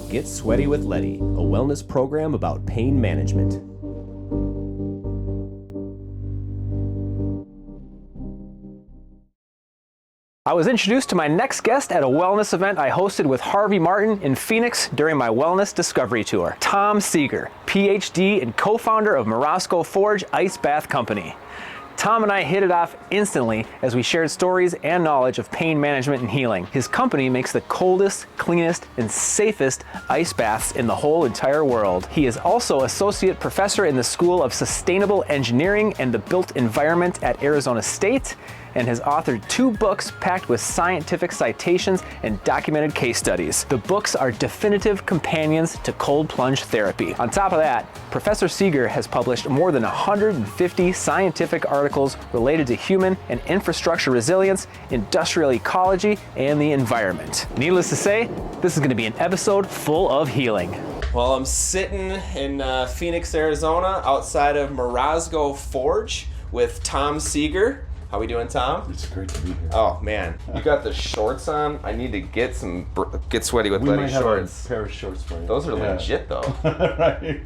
Get Sweaty with Leddy, a wellness program about pain management. I was introduced to my next guest at a wellness event I hosted with Harvey Martin in Phoenix during my wellness discovery tour. Tom Seager, PhD and co-founder of Morozko Forge Ice Bath Company. Tom and I hit it off instantly as we shared stories and knowledge of pain management and healing. His company makes the coldest, cleanest, and safest ice baths in the whole entire world. He is also associate professor in the School of Sustainable Engineering and the Built Environment at Arizona State, and has authored 2 books packed with scientific citations and documented case studies. The books are definitive companions to cold plunge therapy. On top of that, Professor Seager has published more than 150 scientific articles related to human and infrastructure resilience, industrial ecology, and the environment. Needless to say, this is going to be an episode full of healing. Well, I'm sitting in Phoenix, Arizona, outside of Morozko Forge with Tom Seager. How we doing, Tom? It's great to be here. Oh man, you got the shorts on. I need to get sweaty with Leddy shorts. A pair of shorts for you. Those are legit though. Right.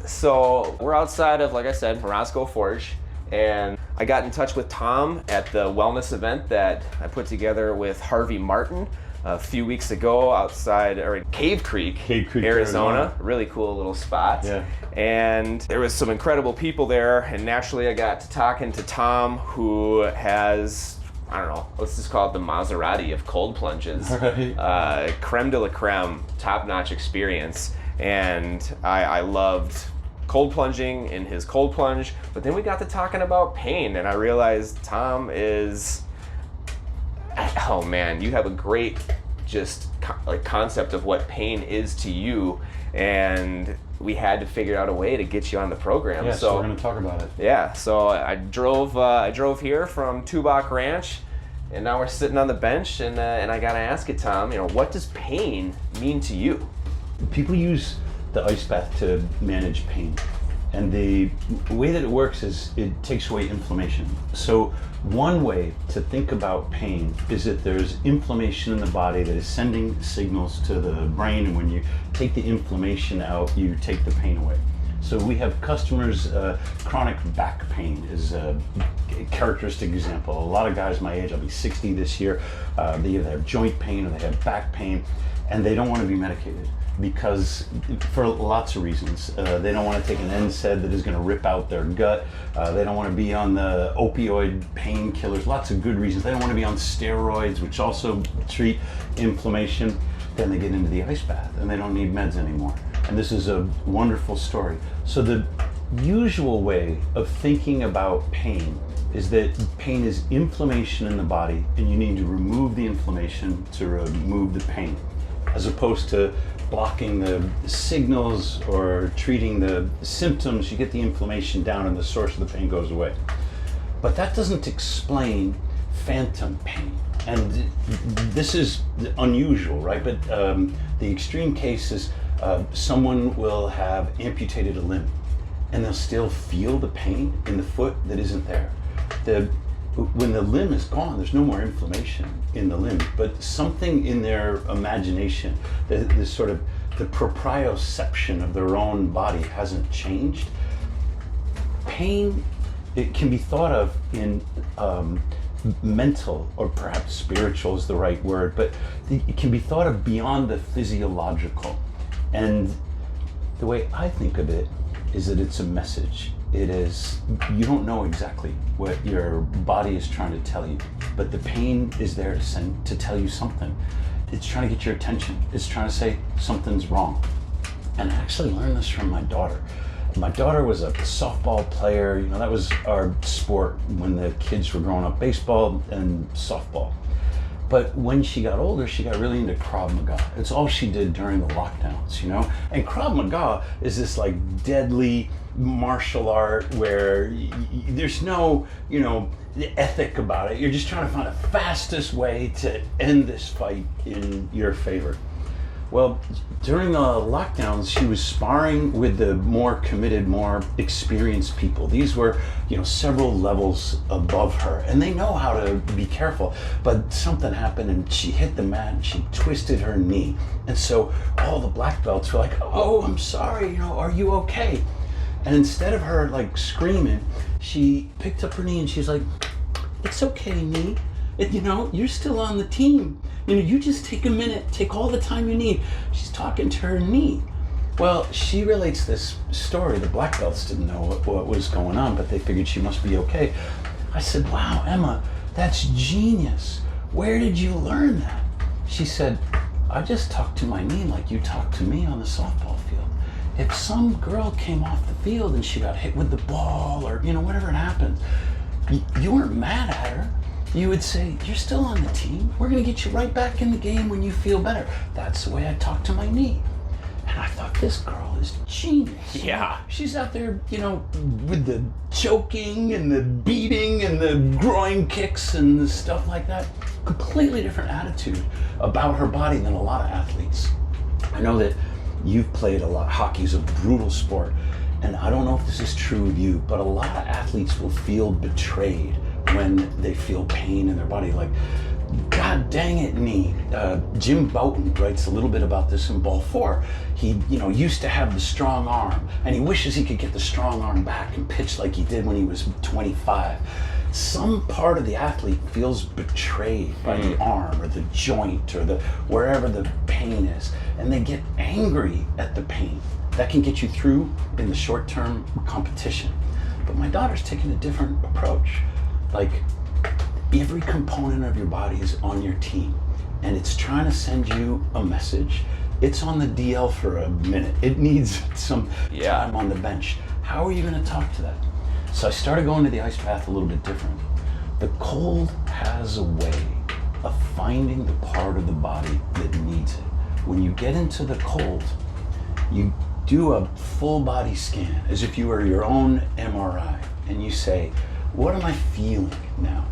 So we're outside of, like I said, Morozko Forge, and I got in touch with Tom at the wellness event that I put together with Harvey Martin a few weeks ago outside, or in Cave Creek, Arizona. Really cool little spot. Yeah. And there was some incredible people there, and naturally I got to talking to Tom, who has, I don't know, let's just call it the Maserati of cold plunges. Right. Creme de la creme, top-notch experience. And I loved cold plunging in his cold plunge, but then we got to talking about pain, and I realized Tom is, oh man, you have a great just concept of what pain is to you, and we had to figure out a way to get you on the program. Yeah, so we're going to talk about it. Yeah, so I drove here from Tubac Ranch, and now we're sitting on the bench, and I got to ask you, Tom, what does pain mean to you? People use the ice bath to manage pain, and the way that it works is it takes away inflammation. So one way to think about pain is that there's inflammation in the body that is sending signals to the brain, and when you take the inflammation out, you take the pain away. So we have customers, chronic back pain is a characteristic example. A lot of guys my age, I'll be 60 this year, they either have joint pain or they have back pain, and they don't want to be medicated, because for lots of reasons. They don't want to take an NSAID that is going to rip out their gut. They don't want to be on the opioid painkillers, lots of good reasons. They don't want to be on steroids, which also treat inflammation. Then they get into the ice bath and they don't need meds anymore. And this is a wonderful story. So the usual way of thinking about pain is that pain is inflammation in the body, and you need to remove the inflammation to remove the pain, as opposed to blocking the signals or treating the symptoms. You get the inflammation down and the source of the pain goes away. But that doesn't explain phantom pain. And this is unusual, right? But the extreme case is someone will have amputated a limb, and they'll still feel the pain in the foot that isn't there. When the limb is gone, there's no more inflammation in the limb, but something in their imagination, this sort of the proprioception of their own body hasn't changed. Pain, it can be thought of in mental, or perhaps spiritual is the right word, but it can be thought of beyond the physiological. And the way I think of it is that it's a message. It is, you don't know exactly what your body is trying to tell you, but the pain is there to tell you something. It's trying to get your attention. It's trying to say something's wrong. And I actually learned this from my daughter. My daughter was a softball player. That was our sport when the kids were growing up, baseball and softball. But when she got older, she got really into Krav Maga. It's all she did during the lockdowns, And Krav Maga is this deadly martial art where there's no, ethic about it. You're just trying to find the fastest way to end this fight in your favor. Well, during the lockdowns, she was sparring with the more committed, more experienced people. These were, several levels above her, and they know how to be careful. But something happened, and she hit the mat, and she twisted her knee. And so all the black belts were like, "Oh, I'm sorry, are you okay?" And instead of her like screaming, she picked up her knee and she's like, "It's okay, knee. You're still on the team. You just take a minute, take all the time you need." She's talking to her knee. Well, she relates this story. The black belts didn't know what was going on, but they figured she must be okay. I said, "Wow, Emma, that's genius. Where did you learn that?" She said, "I just talked to my knee like you talked to me on the softball field. If some girl came off the field and she got hit with the ball or, whatever it happened, you weren't mad at her. You would say, 'You're still on the team. We're going to get you right back in the game when you feel better.' That's the way I talk to my knee." And I thought, this girl is genius. Yeah. She's out there, with the choking and the beating and the groin kicks and the stuff like that. Completely different attitude about her body than a lot of athletes. I know that you've played a lot. Hockey's a brutal sport. And I don't know if this is true of you, but a lot of athletes will feel betrayed when they feel pain in their body. Like, "God dang it, knee." Jim Bouton writes a little bit about this in Ball 4. He, used to have the strong arm, and he wishes he could get the strong arm back and pitch like he did when he was 25. Some part of the athlete feels betrayed by the arm or the joint or wherever the pain is, and they get angry at the pain. That can get you through in the short-term competition. But my daughter's taking a different approach. Like, every component of your body is on your team, and it's trying to send you a message. It's on the DL for a minute. It needs some time on the bench. How are you going to talk to that? So I started going to the ice bath a little bit different. The cold has a way of finding the part of the body that needs it. When you get into the cold, you do a full body scan as if you were your own MRI, and you say, "What am I feeling now?"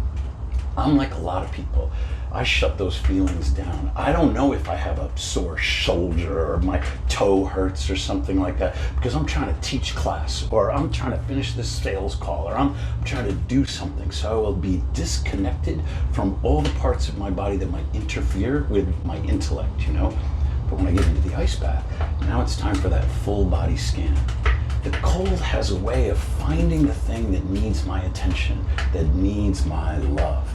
I'm like a lot of people. I shut those feelings down. I don't know if I have a sore shoulder or my toe hurts or something like that because I'm trying to teach class, or I'm trying to finish this sales call, or I'm trying to do something. So I will be disconnected from all the parts of my body that might interfere with my intellect, But when I get into the ice bath, now it's time for that full body scan. The cold has a way of finding the thing that needs my attention, that needs my love.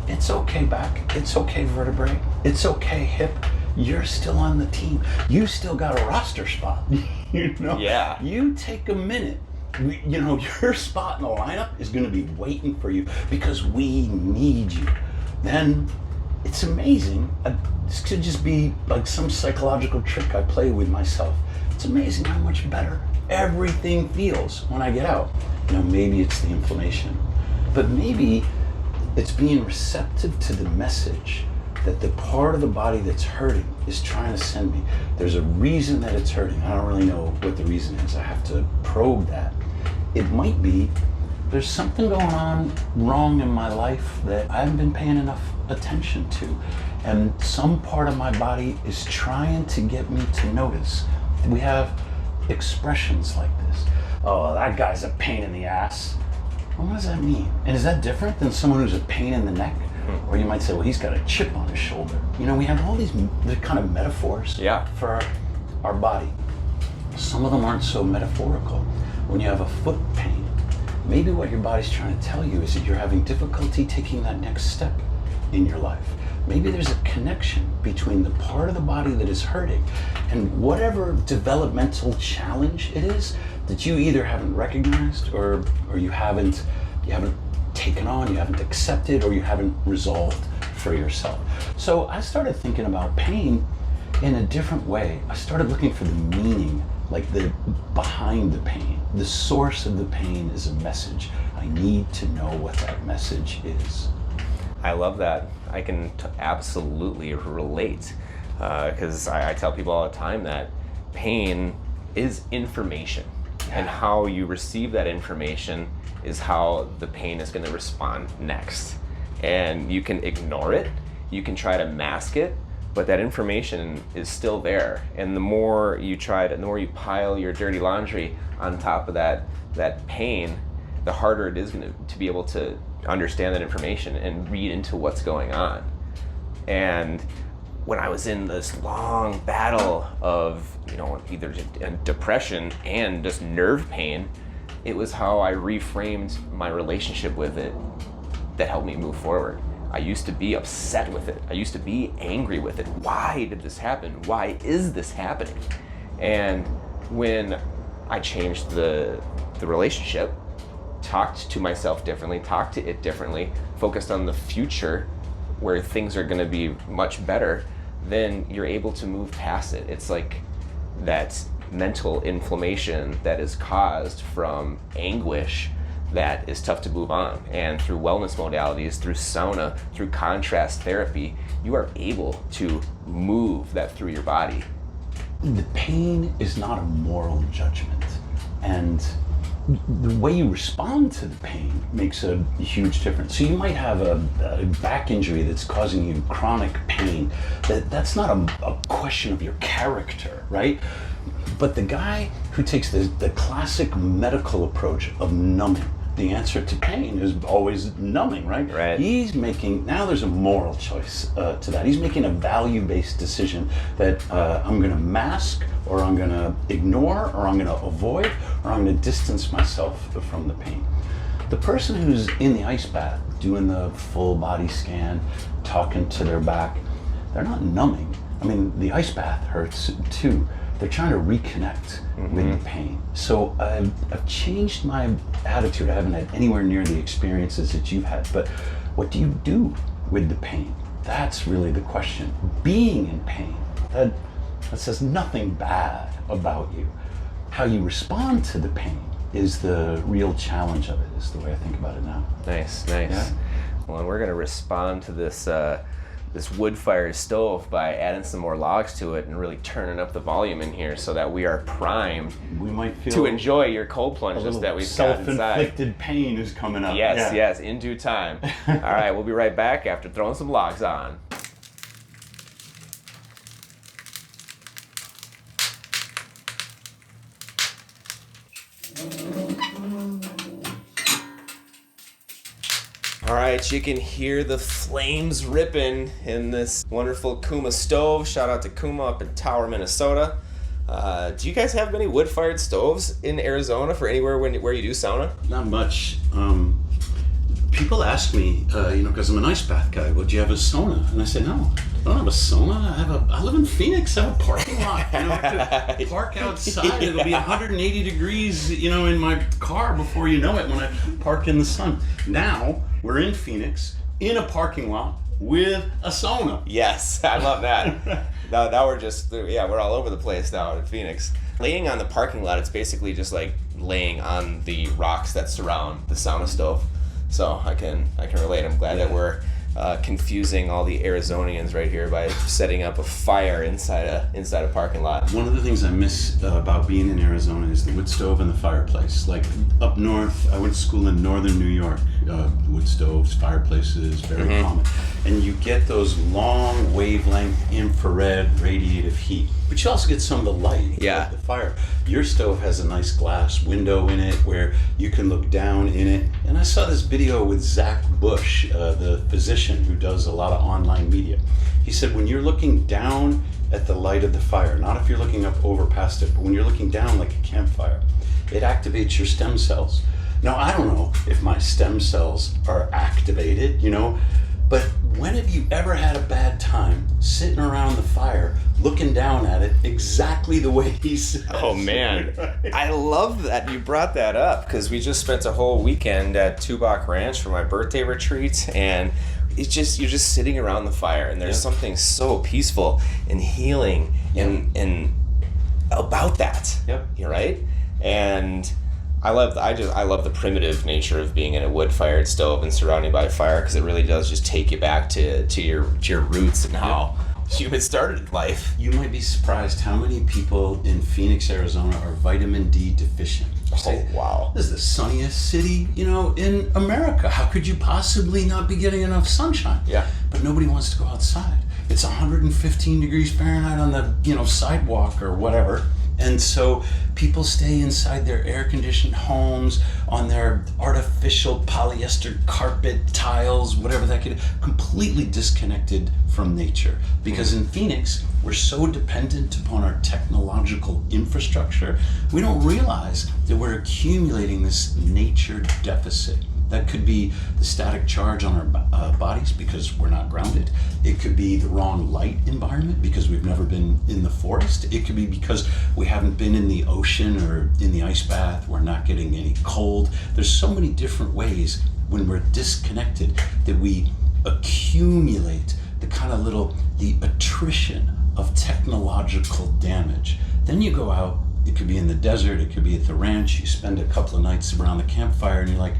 It's okay back, it's okay vertebrae, it's okay hip. You're still on the team. You still got a roster spot, Yeah. You take a minute. Your spot in the lineup is going to be waiting for you because we need you. Then it's amazing. This could just be like some psychological trick I play with myself. It's amazing how much better everything feels when I get out. Maybe it's the inflammation, but maybe it's being receptive to the message that the part of the body that's hurting is trying to send me. There's a reason that it's hurting. I don't really know what the reason is. I have to probe that. It might be there's something going on wrong in my life that I haven't been paying enough attention to. And some part of my body is trying to get me to notice. We have expressions like this. "Oh, that guy's a pain in the ass." Well, what does that mean? And is that different than someone who's a pain in the neck? Or you might say, "Well, he's got a chip on his shoulder." We have all these kind of metaphors for our body. Some of them aren't so metaphorical. When you have a foot pain, maybe what your body's trying to tell you is that you're having difficulty taking that next step in your life. Maybe there's a connection between the part of the body that is hurting and whatever developmental challenge it is that you either haven't recognized or you haven't taken on, you haven't accepted, or you haven't resolved for yourself. So I started thinking about pain in a different way. I started looking for the meaning, like the behind the pain. The source of the pain is a message. I need to know what that message is. I love that. I can absolutely relate because I tell people all the time that pain is information, and how you receive that information is how the pain is going to respond next. And you can ignore it, you can try to mask it, but that information is still there. And the more you the more you pile your dirty laundry on top of that pain, the harder it is to be able to understand that information and read into what's going on. And when I was in this long battle of, either depression and just nerve pain, it was how I reframed my relationship with it that helped me move forward. I used to be upset with it. I used to be angry with it. Why did this happen? Why is this happening? And when I changed the relationship, talked to myself differently, talked to it differently, focused on the future where things are going to be much better, then you're able to move past it. It's like that mental inflammation that is caused from anguish that is tough to move on. And through wellness modalities, through sauna, through contrast therapy, you are able to move that through your body. The pain is not a moral judgment, and the way you respond to the pain makes a huge difference. So you might have a back injury that's causing you chronic pain. That's not a question of your character, right? But the guy who takes the classic medical approach of numbing, the answer to pain is always numbing, right? Right. He's making, now there's a moral choice to that. He's making a value-based decision that I'm going to mask, or I'm going to ignore, or I'm going to avoid, or I'm going to distance myself from the pain. The person who's in the ice bath, doing the full body scan, talking to their back, they're not numbing. I mean, the ice bath hurts too. They're trying to reconnect with the pain. So I've changed my attitude. I haven't had anywhere near the experiences that you've had, but what do you do with the pain? That's really the question. Being in pain, that says nothing bad about you. How you respond to the pain is the real challenge of it, is the way I think about it now. Nice. Yeah. Well, and we're going to respond to this wood-fired stove by adding some more logs to it and really turning up the volume in here so that we are primed We might feel to enjoy your cold plunges that we've got inside. Self-inflicted pain is coming up. Yes, in due time. All right, we'll be right back after throwing some logs on. All right, you can hear the flames ripping in this wonderful Kuma stove. Shout out to Kuma up in Tower, Minnesota. Do you guys have many wood-fired stoves in Arizona for anywhere where you do sauna? Not much. People ask me, because I'm an ice bath guy, well, do you have a sauna? And I say, no, I don't have a sauna. I live in Phoenix. I have a parking lot. I have to park outside. It'll be 180 degrees, in my car before you know it when I park in the sun. Now, we're in Phoenix, in a parking lot, with a sauna. Yes, I love that. now we're all over the place now in Phoenix. Laying on the parking lot, it's basically just like laying on the rocks that surround the sauna stove. So I can relate. I'm glad that we're confusing all the Arizonians right here by setting up a fire inside a parking lot. One of the things I miss about being in Arizona is the wood stove and the fireplace. Like up north, I went to school in northern New York. Wood stoves, fireplaces, very common. And you get those long wavelength infrared radiative heat, but you also get some of the light of the fire. Your stove has a nice glass window in it where you can look down in it. And I saw this video with Zach Bush, the physician who does a lot of online media. He said when you're looking down at the light of the fire, not if you're looking up over past it, but when you're looking down like a campfire, it activates your stem cells. Now, I don't know if my stem cells are activated, but when have you ever had a bad time sitting around the fire, looking down at it exactly the way he says? Oh, man. I love that you brought that up, because we just spent a whole weekend at Tubac Ranch for my birthday retreat, and you're just sitting around the fire, and there's something so peaceful and healing and about that. Yep. You're right? And I love the primitive nature of being in a wood-fired stove and surrounded by fire, because it really does just take you back to your roots and how humans started life. You might be surprised how many people in Phoenix, Arizona are vitamin D deficient. Oh, wow. This is the sunniest city, in America. How could you possibly not be getting enough sunshine? Yeah. But nobody wants to go outside. it's 115 degrees Fahrenheit on the sidewalk or whatever. And so people stay inside their air-conditioned homes, on their artificial polyester carpet tiles, whatever that could, completely disconnected from nature. Because in Phoenix, we're so dependent upon our technological infrastructure, we don't realize that we're accumulating this nature deficit. That could be the static charge on our bodies because we're not grounded. It could be the wrong light environment because we've never been in the forest. It could be because we haven't been in the ocean or in the ice bath. We're not getting any cold. There's so many different ways when we're disconnected that we accumulate the attrition of technological damage. Then you go out, it could be in the desert, it could be at the ranch, you spend a couple of nights around the campfire and you're like,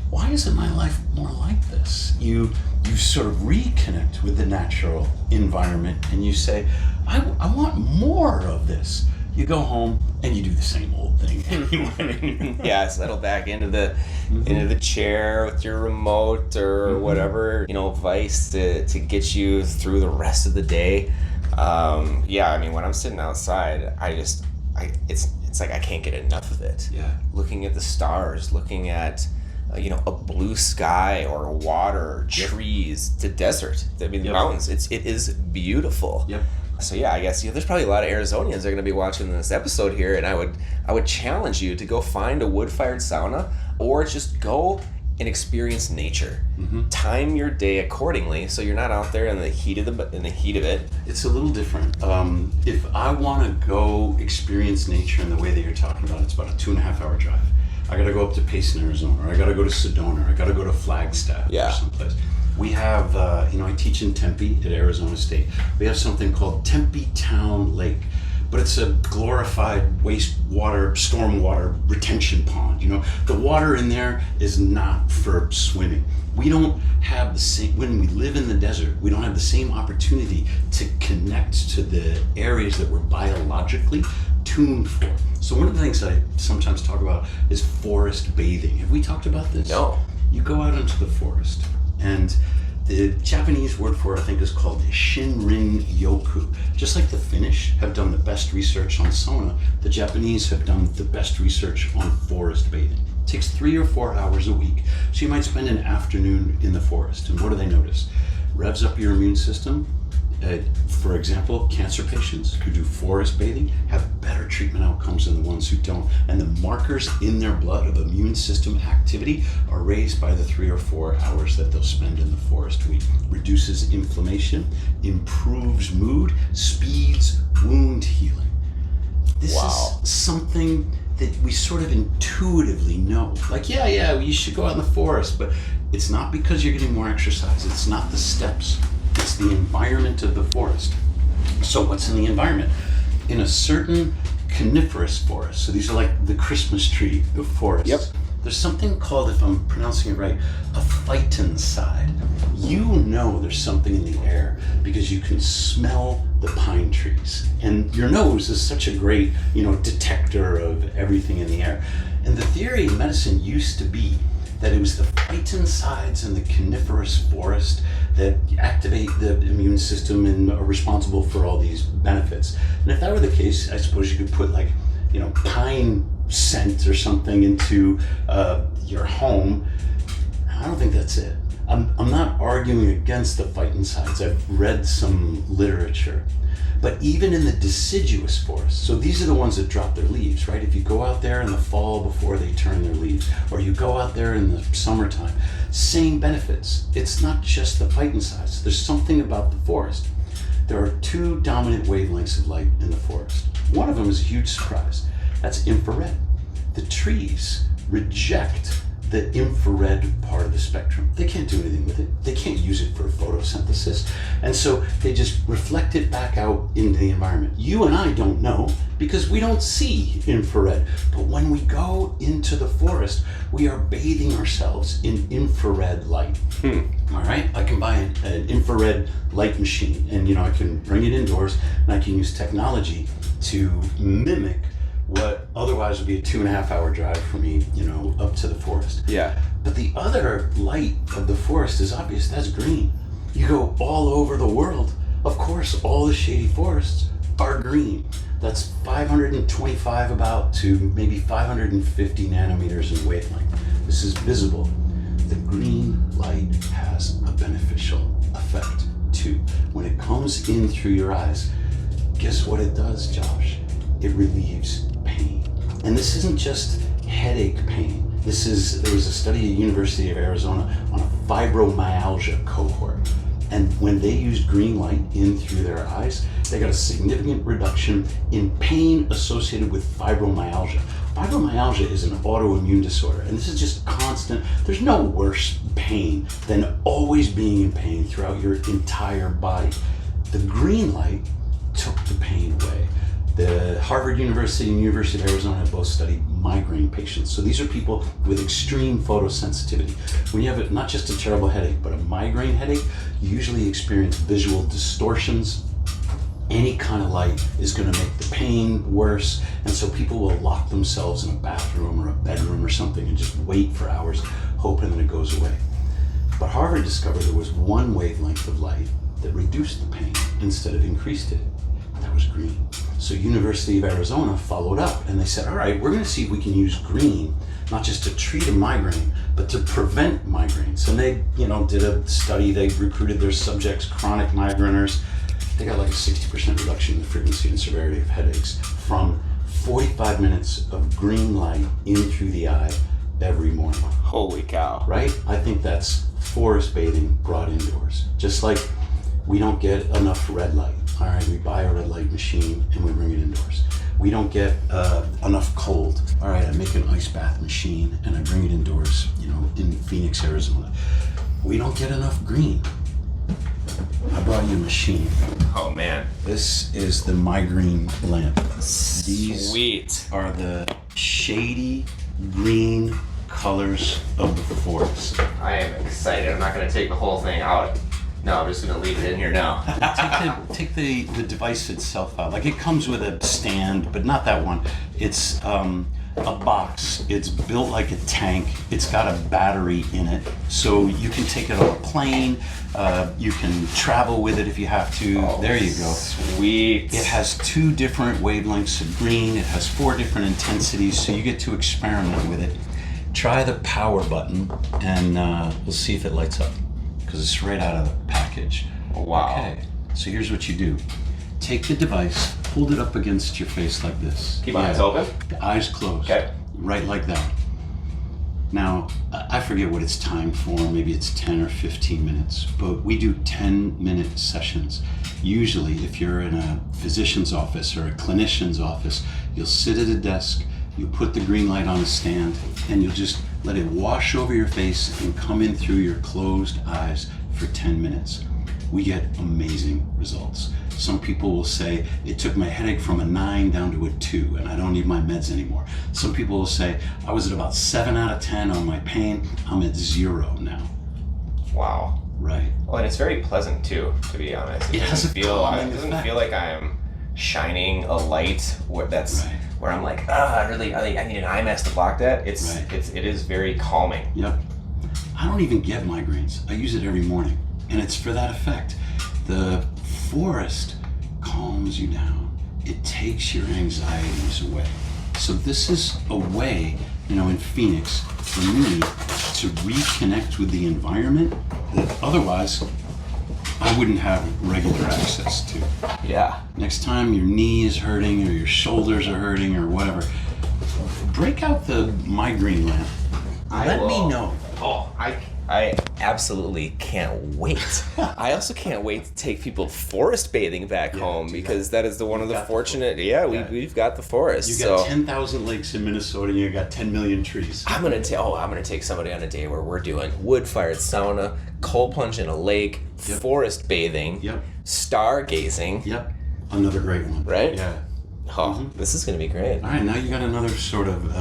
why isn't my life more like this? You sort of reconnect with the natural environment and you say, I want more of this. You go home and you do the same old thing anyway. Yeah, settle back into the chair with your remote or whatever, vice to get you through the rest of the day. When I'm sitting outside, it's like I can't get enough of it. Yeah. Looking at the stars, looking at a blue sky or water, trees, the desert. I mean, the mountains. It is beautiful. Yep. So yeah, I guess there's probably a lot of Arizonians that are going to be watching this episode here, and I would challenge you to go find a wood-fired sauna or just go and experience nature. Mm-hmm. Time your day accordingly, so you're not out there in the heat of it. It's a little different. If I want to go experience nature in the way that you're talking about, it's about a 2.5 hour drive. I got to go up to Payson, Arizona, or I got to go to Sedona, or I got to go to Flagstaff or someplace. We have, I teach in Tempe at Arizona State. We have something called Tempe Town Lake, but it's a glorified wastewater, stormwater retention pond. The water in there is not for swimming. We don't have the same, when we live in the desert, we don't have the same opportunity to connect to the areas that we're biologically tuned for. So one of the things that I sometimes talk about is forest bathing. Have we talked about this? No. You go out into the forest, and the Japanese word for it, I think, is called Shinrin Yoku. Just like the Finnish have done the best research on sauna, the Japanese have done the best research on forest bathing. It takes 3 or 4 hours a week. So you might spend an afternoon in the forest, and what do they notice? Revs up your immune system. For example, cancer patients who do forest bathing have better treatment outcomes than the ones who don't. And the markers in their blood of immune system activity are raised by the 3 or 4 hours that they'll spend in the forest. Reduces inflammation, improves mood, speeds wound healing. This is something that we sort of intuitively know. Like, you should go out in the forest, but it's not because you're getting more exercise. It's not the steps. It's the environment of the forest. So what's in the environment? In a certain coniferous forest, so these are like the Christmas tree of forests. Yep. There's something called, if I'm pronouncing it right, a phytoncide. There's something in the air because you can smell the pine trees. And your nose is such a great, detector of everything in the air. And the theory in medicine used to be that it was the phytoncides in the coniferous forest that activate the immune system and are responsible for all these benefits. And if that were the case, I suppose you could put pine scent or something into your home. I don't think that's it. I'm not arguing against the phytoncides. I've read some literature. But even in the deciduous forest, so these are the ones that drop their leaves, right? If you go out there in the fall before they turn their leaves, or you go out there in the summertime, same benefits. It's not just the phytoncides. There's something about the forest. There are 2 dominant wavelengths of light in the forest. One of them is a huge surprise. That's infrared. The trees reject the infrared part of the spectrum. They can't do anything with it. They can't use it for photosynthesis. And so they just reflect it back out into the environment. You and I don't know because we don't see infrared. But when we go into the forest, we are bathing ourselves in infrared light. All right? I can buy an infrared light machine and I can bring it indoors and I can use technology to mimic what otherwise would be a 2.5 hour drive for me, up to the forest. Yeah. But the other light of the forest is obvious. That's green. You go all over the world. Of course, all the shady forests are green. That's 525 about to maybe 550 nanometers in wavelength. This is visible. The green light has a beneficial effect too. When it comes in through your eyes, guess what it does, Josh? It relieves pain. And this isn't just headache pain. There was a study at University of Arizona on a fibromyalgia cohort. And when they used green light in through their eyes, they got a significant reduction in pain associated with fibromyalgia. Fibromyalgia is an autoimmune disorder, and this is just constant. There's no worse pain than always being in pain throughout your entire body. The green light took the pain away. The Harvard University and University of Arizona both studied migraine patients. So these are people with extreme photosensitivity. When you have not just a terrible headache, but a migraine headache, you usually experience visual distortions. Any kind of light is going to make the pain worse, and so people will lock themselves in a bathroom or a bedroom or something and just wait for hours hoping that it goes away. But Harvard discovered there was one wavelength of light that reduced the pain instead of increased it. That was green. So University of Arizona followed up and they said, all right, we're going to see if we can use green, not just to treat a migraine, but to prevent migraines. And they, did a study. They recruited their subjects, chronic migraineurs. They got like a 60% reduction in the frequency and severity of headaches from 45 minutes of green light in through the eye every morning. Holy cow. Right? I think that's forest bathing brought indoors. Just like we don't get enough red light. All right, we buy a red light machine and we bring it indoors. We don't get enough cold. All right, I make an ice bath machine and I bring it indoors, in Phoenix, Arizona. We don't get enough green. I brought you a machine. Oh man. This is the migraine lamp. These Sweet. Are the shady green colors of the forest. I am excited. I'm not going to take the whole thing out. No, I'm just going to leave it in here now. Take the device itself out. Like, it comes with a stand, but not that one. It's a box. It's built like a tank. It's got a battery in it, so you can take it on a plane. You can travel with it if you have to. Oh, there you go. Sweet. It has 2 different wavelengths of green. It has 4 different intensities, so you get to experiment with it. Try the power button, and we'll see if it lights up, because it's right out of the package. Wow. Okay, so here's what you do. Take the device, hold it up against your face like this. Keep my eyes open. The eyes closed. Okay. Right like that. Now, I forget what it's timed for, maybe it's 10 or 15 minutes, but we do 10-minute sessions. Usually, if you're in a physician's office or a clinician's office, you'll sit at a desk, you put the green light on a stand, and you'll just let it wash over your face and come in through your closed eyes for 10 minutes. We get amazing results. Some people will say, it took my headache from a 9 down to a 2, and I don't need my meds anymore. Some people will say, I was at about 7 out of 10 on my pain, I'm at 0 now. Wow. Right. Well, and it's very pleasant too, to be honest. It doesn't feel like I'm shining a light where I'm like, I need an eye mask to block that. It is very calming. Yep. I don't even get migraines. I use it every morning, and it's for that effect. The forest calms you down. It takes your anxieties away. So this is a way, in Phoenix, for me to reconnect with the environment that otherwise I wouldn't have regular access to. Yeah. Next time your knee is hurting or your shoulders are hurting or whatever, break out the migraine lamp. Let me know. Oh, I absolutely can't wait. I also can't wait to take people forest bathing back home, because that is one of the fortunate. We've got the forest. You got 10,000 lakes in Minnesota. You got 10 million trees. I'm gonna take somebody on a day where we're doing wood-fired sauna, cold plunge in a lake, forest bathing, stargazing. Yep. Another great one. Right? Yeah. Oh, this is gonna be great. All right, now you got another sort of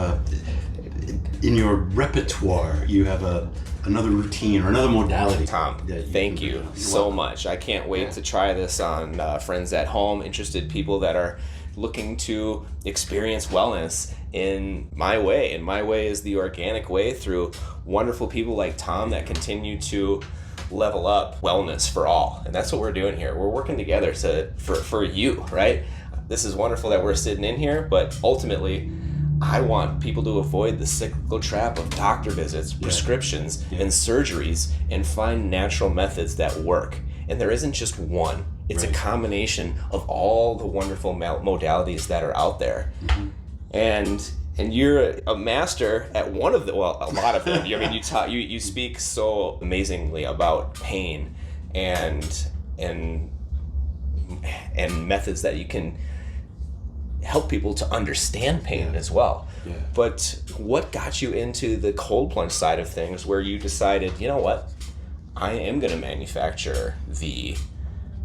in your repertoire. You have another routine or another modality. Tom, thank you so much. I can't wait to try this on friends at home, interested people that are looking to experience wellness in my way. And my way is the organic way, through wonderful people like Tom that continue to level up wellness for all. And that's what we're doing here. We're working together for you, right? This is wonderful that we're sitting in here, but ultimately, I want people to avoid the cyclical trap of doctor visits, prescriptions, and surgeries, and find natural methods that work. And there isn't just one. It's a combination of all the wonderful modalities that are out there. And you're a master at one of them. Well, a lot of them. I mean, you speak so amazingly about pain and methods that you can help people to understand pain as well. But what got you into the cold plunge side of things, where you decided, you know what, I am going to manufacture the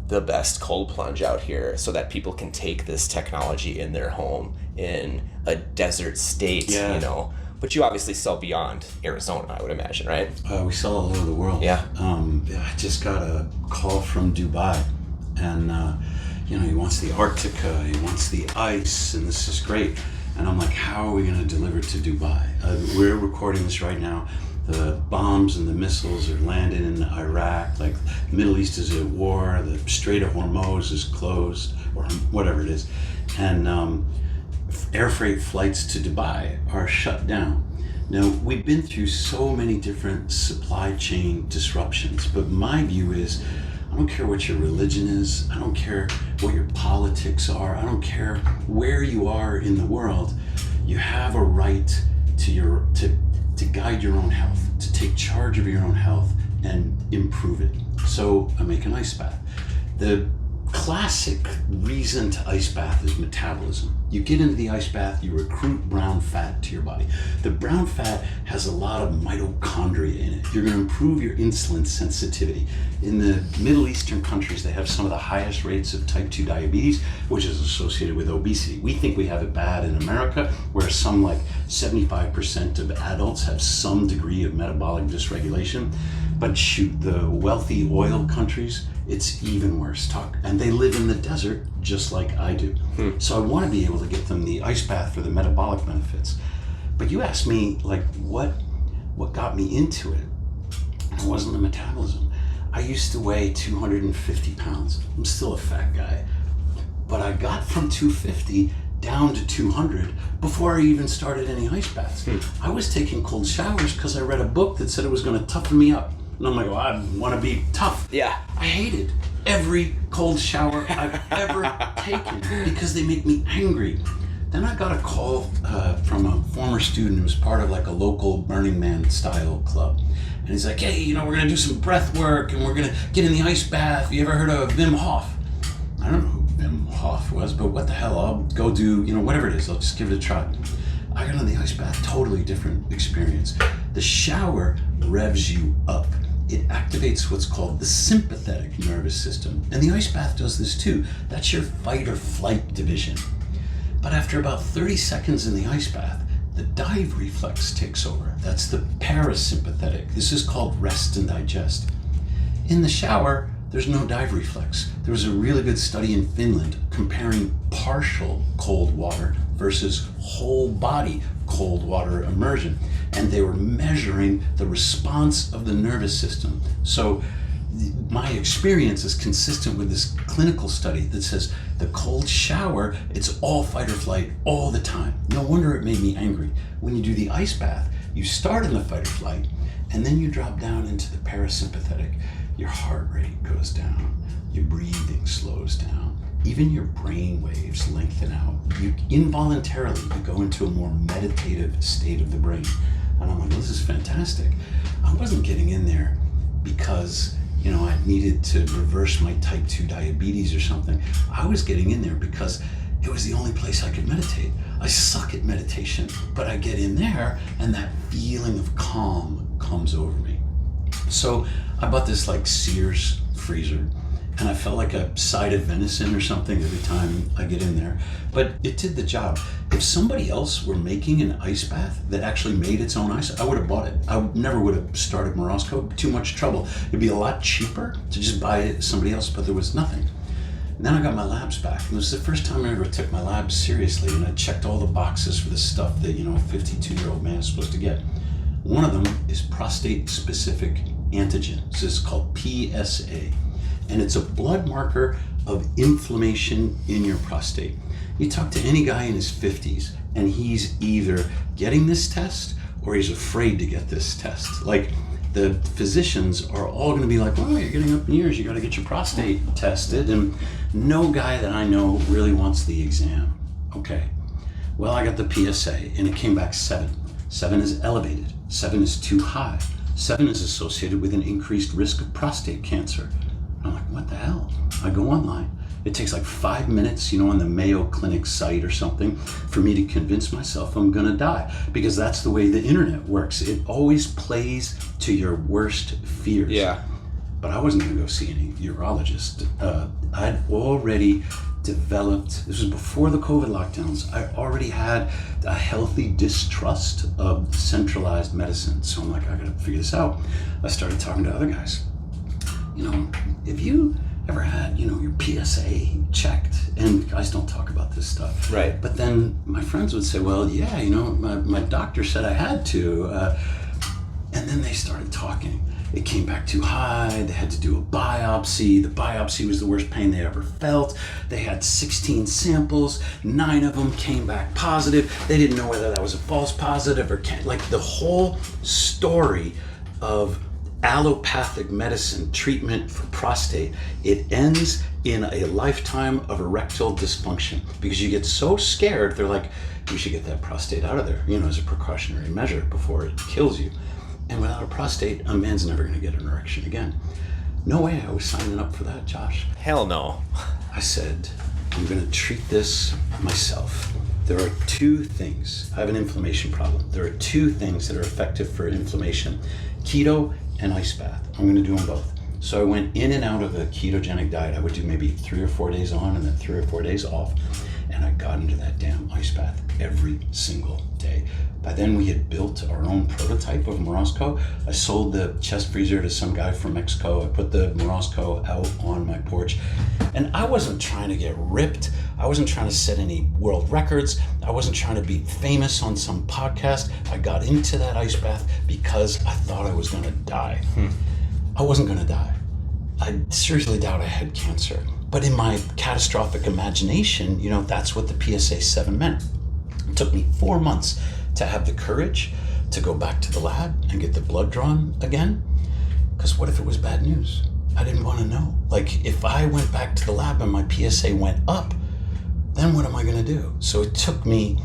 best cold plunge out here so that people can take this technology in their home in a desert state, you know? But you obviously sell beyond Arizona, I would imagine, right? We sell all over the world. I just got a call from Dubai, and he wants the Arctica, he wants the ice, and this is great. And I'm like, how are we going to deliver to Dubai? We're recording this right now. The bombs and the missiles are landing in Iraq. Like, the Middle East is at war. The Strait of Hormuz is closed, or whatever it is. And air freight flights to Dubai are shut down. Now, we've been through so many different supply chain disruptions, but my view is, I don't care what your religion is. I don't care what your politics are. I don't care where you are in the world. You have a right to guide your own health, to take charge of your own health and improve it. So I make an ice bath. The classic reason to ice bath is metabolism. You get into the ice bath, you recruit brown fat to your body. The brown fat has a lot of mitochondria in it. You're going to improve your insulin sensitivity. In the Middle Eastern countries, they have some of the highest rates of type 2 diabetes, which is associated with obesity. We think we have it bad in America, where some like 75% of adults have some degree of metabolic dysregulation. But shoot, the wealthy oil countries, it's even worse. And they live in the desert just like I do. So I want to be able to get them the ice bath for the metabolic benefits. But you asked me, like, what got me into it? It wasn't the metabolism. I used to weigh 250 pounds. I'm still a fat guy. But I got from 250 down to 200 before I even started any ice baths. I was taking cold showers because I read a book that said it was going to toughen me up. And I'm like, well, I want to be tough. Yeah. I hated every cold shower I've ever taken because they make me angry. Then I got a call from a former student who was part of like a local Burning Man style club. And he's like, hey, we're going to do some breath work and we're going to get in the ice bath. You ever heard of Wim Hof? I don't know who Wim Hof was, but what the hell, I'll go do, whatever it is, I'll just give it a try. I got in the ice bath, totally different experience. The shower revs you up. It activates what's called the sympathetic nervous system. And the ice bath does this too. That's your fight or flight division. But after about 30 seconds in the ice bath, the dive reflex takes over. That's the parasympathetic. This is called rest and digest. In the shower, there's no dive reflex. There was a really good study in Finland comparing partial cold water versus whole body cold water immersion. And they were measuring the response of the nervous system. So my experience is consistent with this clinical study that says the cold shower, it's all fight or flight all the time. No wonder it made me angry. When you do the ice bath, you start in the fight or flight, and then you drop down into the parasympathetic. Your heart rate goes down, your breathing slows down, even your brain waves lengthen out. You involuntarily go into a more meditative state of the brain. And I'm like, this is fantastic. I wasn't getting in there because I needed to reverse my type 2 diabetes or something. I was getting in there because it was the only place I could meditate. I suck at meditation, but I get in there and that feeling of calm comes over me. So I bought this like Sears freezer, and I felt like a side of venison or something every time I get in there. But it did the job. If somebody else were making an ice bath that actually made its own ice, I would have bought it. I never would have started Morozko. Too much trouble. It'd be a lot cheaper to just buy it somebody else, but there was nothing. And then I got my labs back. And it was the first time I ever took my labs seriously, and I checked all the boxes for the stuff that, a 52-year-old man is supposed to get. One of them is prostate-specific antigen. This is called PSA. And it's a blood marker of inflammation in your prostate. You talk to any guy in his 50s, and he's either getting this test or he's afraid to get this test. Like, the physicians are all going to be like, oh, you're getting up in years, you got to get your prostate tested. And no guy that I know really wants the exam. Okay. Well, I got the PSA, and it came back 7. 7 is elevated. 7 is too high. 7 is associated with an increased risk of prostate cancer. I'm like, what the hell? I go online. It takes like 5 minutes, on the Mayo Clinic site or something, for me to convince myself I'm gonna die, because that's the way the internet works. It always plays to your worst fears. Yeah. But I wasn't gonna go see any urologist. I'd already developed, this was before the COVID lockdowns, I already had a healthy distrust of centralized medicine. So I'm like, I gotta figure this out. I started talking to other guys. If you ever had, your PSA checked, and guys don't talk about this stuff. Right. But then my friends would say, well, yeah, my doctor said I had to. And then they started talking. It came back too high. They had to do a biopsy. The biopsy was the worst pain they ever felt. They had 16 samples. 9 of them came back positive. They didn't know whether that was a false positive or like the whole story of allopathic medicine treatment for prostate. It ends in a lifetime of erectile dysfunction because you get so scared. They're like, we should get that prostate out of there, as a precautionary measure before it kills you. And without a prostate, a man's never going to get an erection again. No way I was signing up for that, Josh. Hell no. I said, I'm going to treat this myself. There are 2 things. I have an inflammation problem. There are 2 things that are effective for inflammation: keto and ice bath. I'm going to do them both. So I went in and out of a ketogenic diet. I would do maybe 3 or 4 days on and then 3 or 4 days off. And I got into that damn ice bath every single day. By then we had built our own prototype of Morozko. I sold the chest freezer to some guy from Mexico. I put the Morozko out on my porch. And I wasn't trying to get ripped. I wasn't trying to set any world records. I wasn't trying to be famous on some podcast. I got into that ice bath because I thought I was gonna die. I wasn't gonna die. I seriously doubt I had cancer. But in my catastrophic imagination, that's what the PSA 7 meant. It took me 4 months to have the courage to go back to the lab and get the blood drawn again. Because what if it was bad news? I didn't want to know. Like, if I went back to the lab and my PSA went up, then what am I going to do? So it took me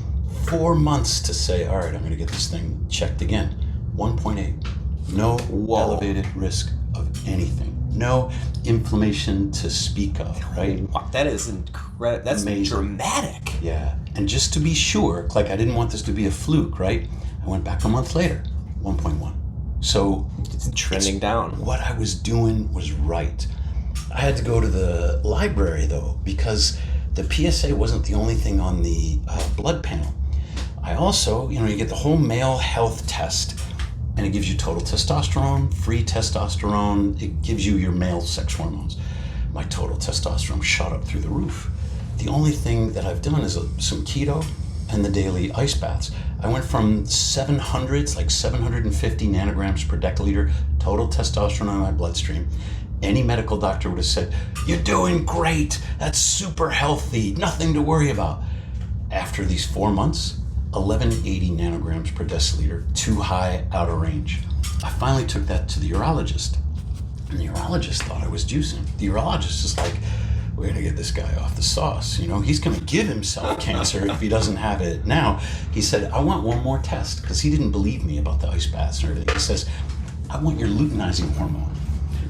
4 months to say, all right, I'm going to get this thing checked again. 1.8. No elevated risk of anything. No inflammation to speak of, right? That is incredible. That's amazing. Dramatic. Yeah. And just to be sure, like, I didn't want this to be a fluke, right? I went back a month later, 1.1. So it's trending down. What I was doing was right. I had to go to the library though, because the PSA wasn't the only thing on the blood panel. I also, you get the whole male health test, and it gives you total testosterone, free testosterone. It gives you your male sex hormones. My total testosterone shot up through the roof. The only thing that I've done is some keto and the daily ice baths. I went from 700s, like 750 nanograms per deciliter total testosterone in my bloodstream. Any medical doctor would have said, you're doing great, that's super healthy, nothing to worry about. After these 4 months, 1180 nanograms per deciliter, too high, out of range. I finally took that to the urologist, and the urologist thought I was juicing. The urologist is like, we're gonna get this guy off the sauce. He's gonna give himself cancer if he doesn't have it now. He said, I want one more test, because he didn't believe me about the ice baths and everything. He says, I want your luteinizing hormone.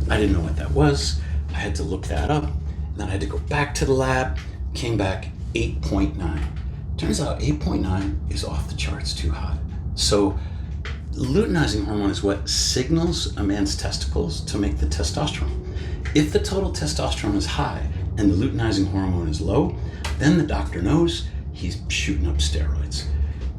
I didn't know what that was. I had to look that up. And then I had to go back to the lab, came back 8.9. Turns out 8.9 is off the charts too high. So luteinizing hormone is what signals a man's testicles to make the testosterone. If the total testosterone is high and the luteinizing hormone is low, then the doctor knows he's shooting up steroids.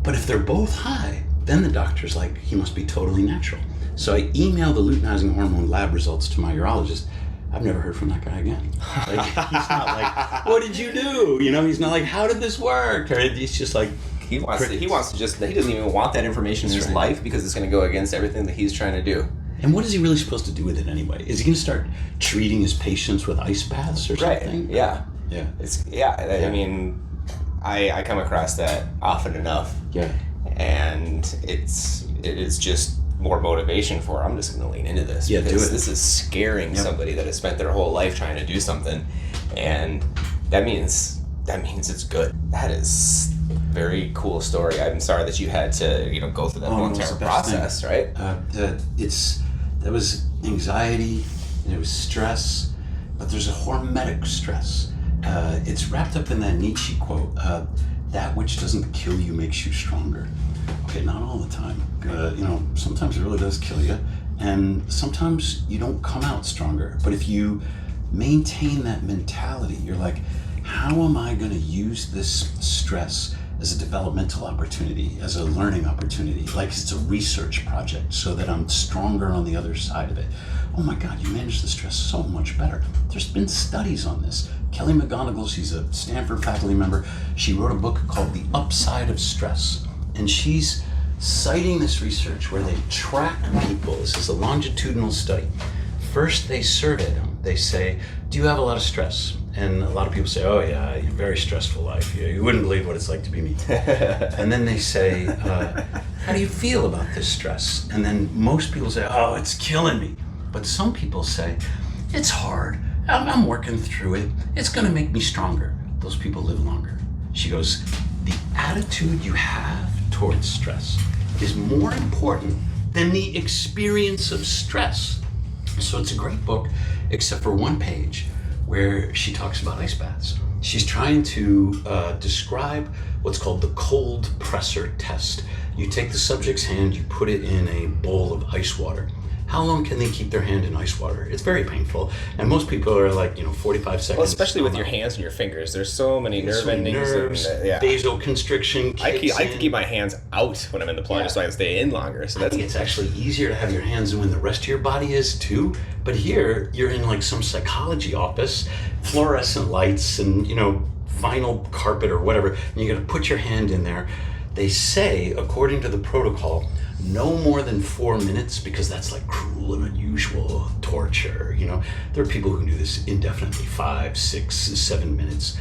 But if they're both high, then the doctor's like, he must be totally natural. So I emailed the luteinizing hormone lab results to my urologist. I've never heard from that guy again. Like, he's not like, what did you do? He's not like, how did this work? Or he's just like, he wants to just, he doesn't even want that information in his life because it's going to go against everything that he's trying to do. And what is he really supposed to do with it anyway? Is he going to start treating his patients with ice baths or something? Right. Yeah. Yeah. I mean, I come across that often enough. Yeah. And it is just more motivation for, I'm just going to lean into this. Yeah, because do it. this is scaring somebody that has spent their whole life trying to do something, and that means it's good. That is a very cool story. I'm sorry that you had to go through that whole entire process, right? That was anxiety, and it was stress, but there's a hormetic stress. It's wrapped up in that Nietzsche quote, that which doesn't kill you makes you stronger. Okay, not all the time. Sometimes it really does kill you, and sometimes you don't come out stronger. But if you maintain that mentality, you're like, how am I going to use this stress as a developmental opportunity, as a learning opportunity, like it's a research project, so that I'm stronger on the other side of it. Oh my God, you manage the stress so much better. There's been studies on this. Kelly McGonigal, she's a Stanford faculty member. She wrote a book called The Upside of Stress. And she's citing this research where they track people. This is a longitudinal study. First, they survey them. They say, do you have a lot of stress? And a lot of people say, oh yeah, very stressful life. You wouldn't believe what it's like to be me. And then they say, how do you feel about this stress? And then most people say, oh, it's killing me. But some people say, it's hard. I'm working through it. It's going to make me stronger. Those people live longer. She goes, the attitude you have towards stress is more important than the experience of stress. So it's a great book, except for one page where she talks about ice baths. She's trying to describe what's called the cold pressor test. You take the subject's hand, you put it in a bowl of ice water. How long can they keep their hand in ice water? It's very painful. And most people are like, 45 seconds. Well, especially with your hands and your fingers. There's so many nerve endings. Nerves, vasoconstriction. I like to keep my hands out when I'm in the plunge so I can stay in longer. So I think it's actually easier to have your hands in when the rest of your body is too. But here, you're in like some psychology office, fluorescent lights and, vinyl carpet or whatever, and you got to put your hand in there. They say, according to the protocol, no more than 4 minutes, because that's like cruel and unusual torture. There are people who can do this indefinitely, 5, 6, 7 minutes,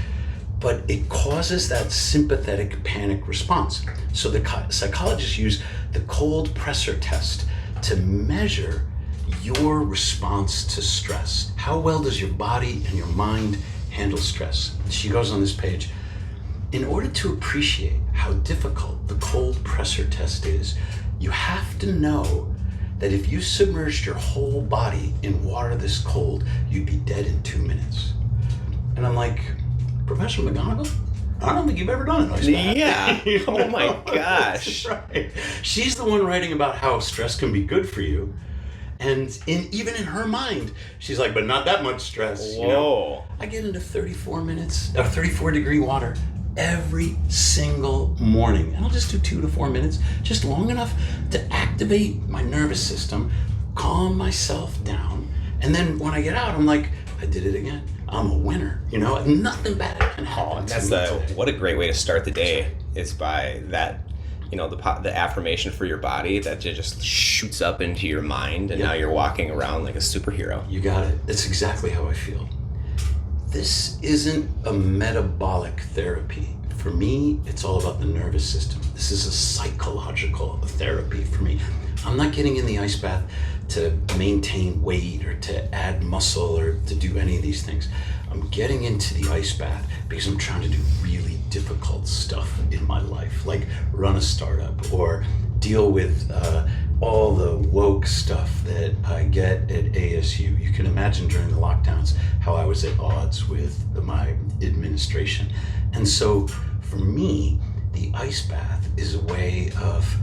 but it causes that sympathetic panic response. So the psychologists use the cold pressor test to measure your response to stress. How well does your body and your mind handle stress? She goes on this page. In order to appreciate how difficult the cold pressor test is, you have to know that if you submerged your whole body in water this cold, you'd be dead in 2 minutes. And I'm like, Professor McGonigal, I don't think you've ever done an ice bath. Yeah. Oh my gosh. Right. She's the one writing about how stress can be good for you. And even in her mind, she's like, but not that much stress. Whoa. I get into 34 degree water every single morning. And I'll just do 2 to 4 minutes, just long enough to activate my nervous system, calm myself down. And then when I get out, I'm like, I did it again. I'm a winner. Nothing bad can happen. What a great way to start the day is by that, the affirmation for your body that just shoots up into your mind, and now you're walking around like a superhero. You got it. That's exactly how I feel. This isn't a metabolic therapy. For me, it's all about the nervous system. This is a psychological therapy for me. I'm not getting in the ice bath to maintain weight or to add muscle or to do any of these things. I'm getting into the ice bath because I'm trying to do really difficult stuff in my life, like run a startup or deal with all the woke stuff that I get at ASU. You can imagine during the lockdowns how I was at odds with my administration. And so for me, the ice bath is a way of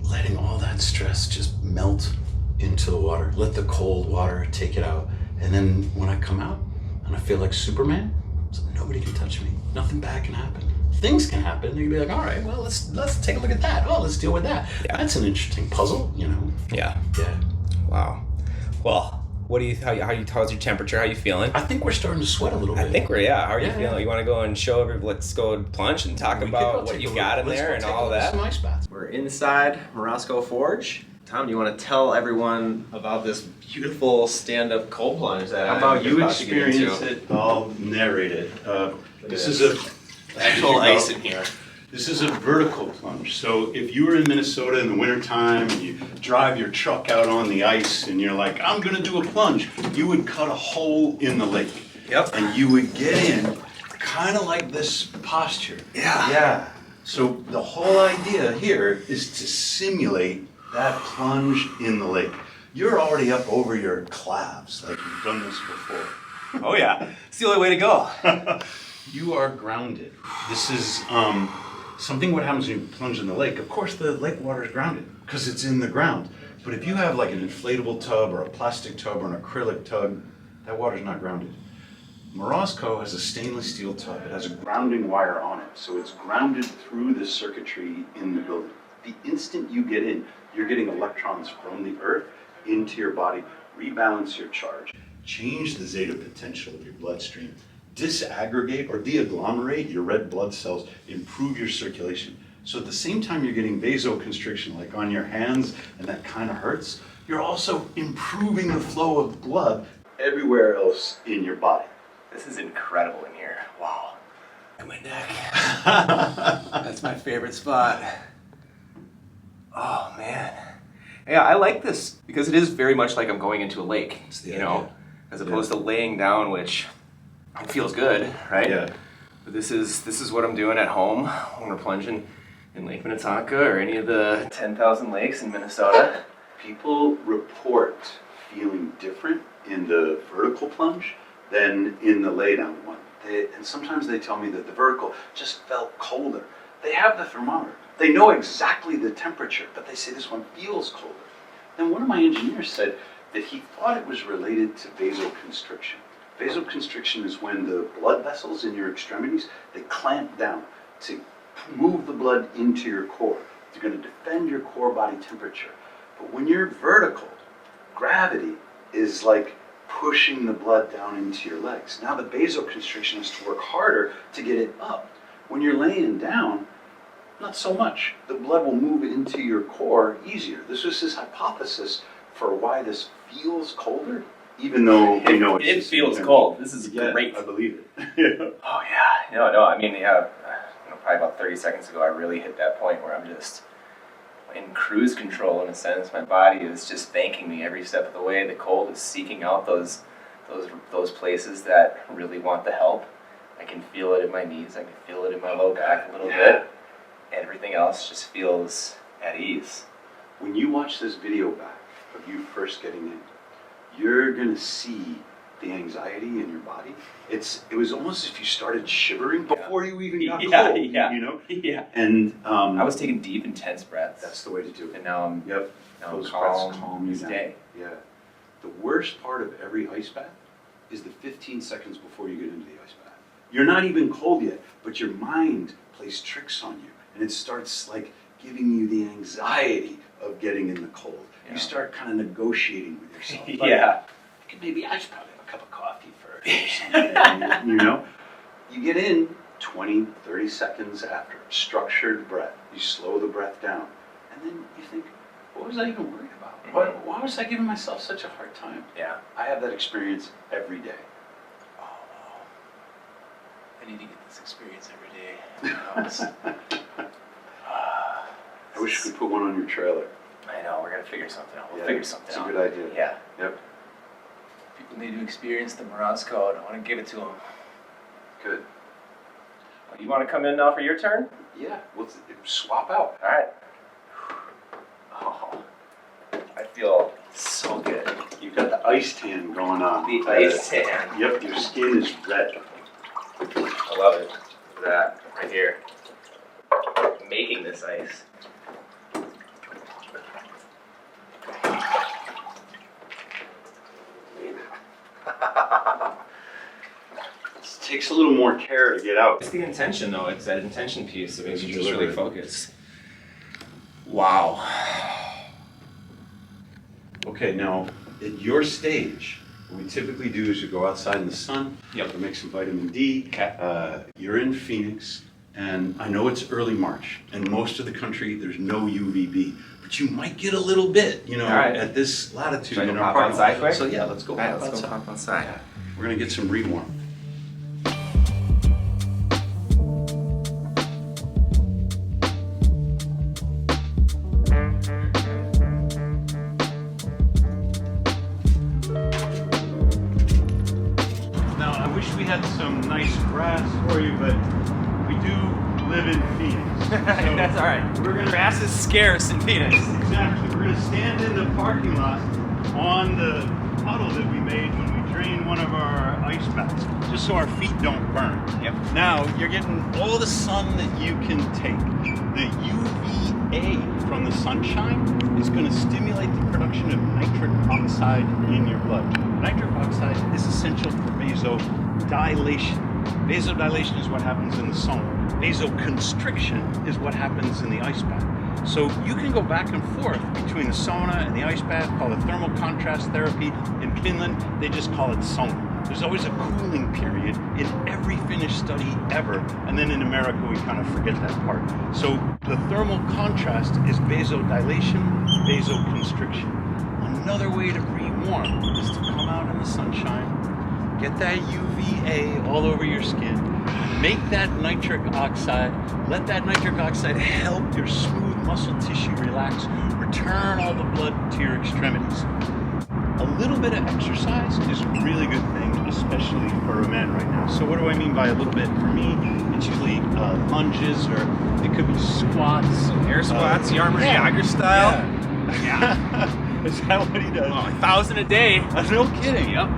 letting all that stress just melt into the water. Let the cold water take it out. And then when I come out and I feel like Superman, so nobody can touch me. Nothing bad can happen. Things can happen. You can be like, all right, well, let's take a look at that. Oh, let's deal with that. Yeah. That's an interesting puzzle, Yeah. Yeah. Wow. Well, how's your temperature? How you feeling? I think we're starting to sweat a little bit. I think how are you feeling? You want to go and show let's go plunge and talk about what you got in there and all that? We're inside Morozko Forge. Tom, do you want to tell everyone about this beautiful stand-up cold plunge that How about you about to get into? experience it? I'll narrate it. This is a Actual ice in here. This is a vertical plunge. So if you were in Minnesota in the wintertime and you drive your truck out on the ice and you're like, I'm gonna do a plunge, you would cut a hole in the lake. Yep. And you would get in kind of like this posture. Yeah. Yeah. So the whole idea here is to simulate that plunge in the lake. You're already up over your calves, like you've done this before. Oh yeah, it's the only way to go. You are grounded. This is something what happens when you plunge in the lake. Of course the lake water is grounded because it's in the ground. But if you have like an inflatable tub or a plastic tub or an acrylic tub, that water's not grounded. Morozko has a stainless steel tub. It has a grounding wire on it, so it's grounded through the circuitry in the building. The instant you get in, you're getting electrons from the earth into your body, rebalance your charge, change the zeta potential of your bloodstream, disaggregate or deagglomerate your red blood cells, improve your circulation. So at the same time you're getting vasoconstriction, like on your hands, and that kind of hurts, you're also improving the flow of blood everywhere else in your body. This is incredible in here. Wow. And my neck. That's my favorite spot. Oh man. Yeah, I like this because it is very much like I'm going into a lake, you know, as opposed to laying down, which it feels good, right? Yeah. But this is what I'm doing at home when we're plunging in Lake Minnetonka or any of the 10,000 lakes in Minnesota. People report feeling different in the vertical plunge than in the lay down one. And sometimes they tell me that the vertical just felt colder. They have the thermometer. They know exactly the temperature, but they say this one feels colder. Then one of my engineers said that he thought it was related to vasoconstriction. Vasoconstriction is when the blood vessels in your extremities, they clamp down to move the blood into your core. They're going to defend your core body temperature. But when you're vertical, gravity is like pushing the blood down into your legs. Now the vasoconstriction has to work harder to get it up. When you're laying down, not so much. The blood will move into your core easier. This was his hypothesis for why this feels colder, even though we know it feels cold. This is great. I believe it. Oh yeah. No. I mean, yeah. Probably about 30 seconds ago, I really hit that point where I'm just in cruise control in a sense. My body is just thanking me every step of the way. The cold is seeking out those places that really want the help. I can feel it in my knees. I can feel it in my low back a little bit. Everything else just feels at ease. When you watch this video back of you first getting in, you're gonna see the anxiety in your body. It was almost as if you started shivering before you even got cold. You know? Yeah. And I was taking deep, intense breaths. That's the way to do it. And now I'm Yep. now Those I'm calm. breaths calm you down. Stay. Yeah. The worst part of every ice bath is the 15 seconds before you get into the ice bath. You're not even cold yet, but your mind plays tricks on you, and it starts like giving you the anxiety of getting in the cold. Yeah. You start kind of negotiating with yourself. Like, Yeah. I should probably have a cup of coffee first. Or something, you know? You get in 20, 30 seconds after, structured breath. You slow the breath down. And then you think, what was I even worried about? Why was I giving myself such a hard time? Yeah. I have that experience every day. Oh, I need to get this experience every day. I wish we could put one on your trailer. I know, we're gonna figure something out. We'll Yeah, figure something it's out. a good idea. Yeah. Yep. People need to experience the Morozko, and I want to give it to them. Good. Well, you want to come in now for your turn? Yeah, we'll swap out. All right. Oh, I feel so good. You've got the ice tan going on. The ice tan. Yep, your skin is red. I love it. Look at that, right here. Making this ice. It takes a little more care to get out. It's the intention, though. It's that intention piece that makes you just Deliberate. really focus. Wow. Okay, now at your stage, what we typically do is you go outside in the sun, Yep. or make some vitamin D. Okay. You're in Phoenix. And I know it's early March, and most of the country, there's no UVB, but you might get a little bit, you know, right. at this latitude. Should I in go our pop parking outside lot. quick? So yeah, let's go All right, pop let's outside. go pop outside. Yeah. We're gonna get some rewarm. Now, I wish we had some nice grass for you, but we do live in Phoenix. So That's all right. We're gonna Grass is scarce in Phoenix. Exactly. We're gonna stand in the parking lot on the puddle that we made when we drained one of our ice baths, just so our feet don't burn. Yep. Now you're getting all the sun that you can take. The UVA from the sunshine is going to stimulate the production of nitric oxide in your blood. Nitric oxide is essential for vasodilation. Vasodilation is what happens in the sauna. Vasoconstriction is what happens in the ice bath. So you can go back and forth between the sauna and the ice bath, called it thermal contrast therapy. In Finland, they just call it sauna. There's always a cooling period in every Finnish study ever, and then in America we kind of forget that part. So the thermal contrast is vasodilation, vasoconstriction. Another way to re-warm is to come out in the sunshine, get that UVA all over your skin, make that nitric oxide, let that nitric oxide help your smooth muscle tissue relax, return all the blood to your extremities. A little bit of exercise is a really good thing, especially for a man right now. So what do I mean by a little bit? For me, it's usually lunges, or it could be squats. Air squats, Yarmer Jagger style. Yeah. Is that what he does? 1,000 a day. No kidding. Yep.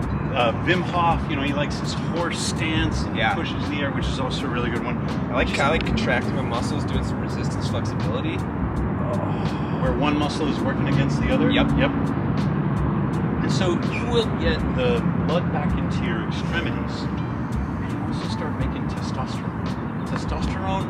Wim Hof, you know, he likes his horse stance and Yeah. he pushes in the air, which is also a really good one. I like contracting my muscles, doing some resistance flexibility. Where one muscle is working against the other. Yep. And so you will get the blood back into your extremities. You also start making testosterone. Testosterone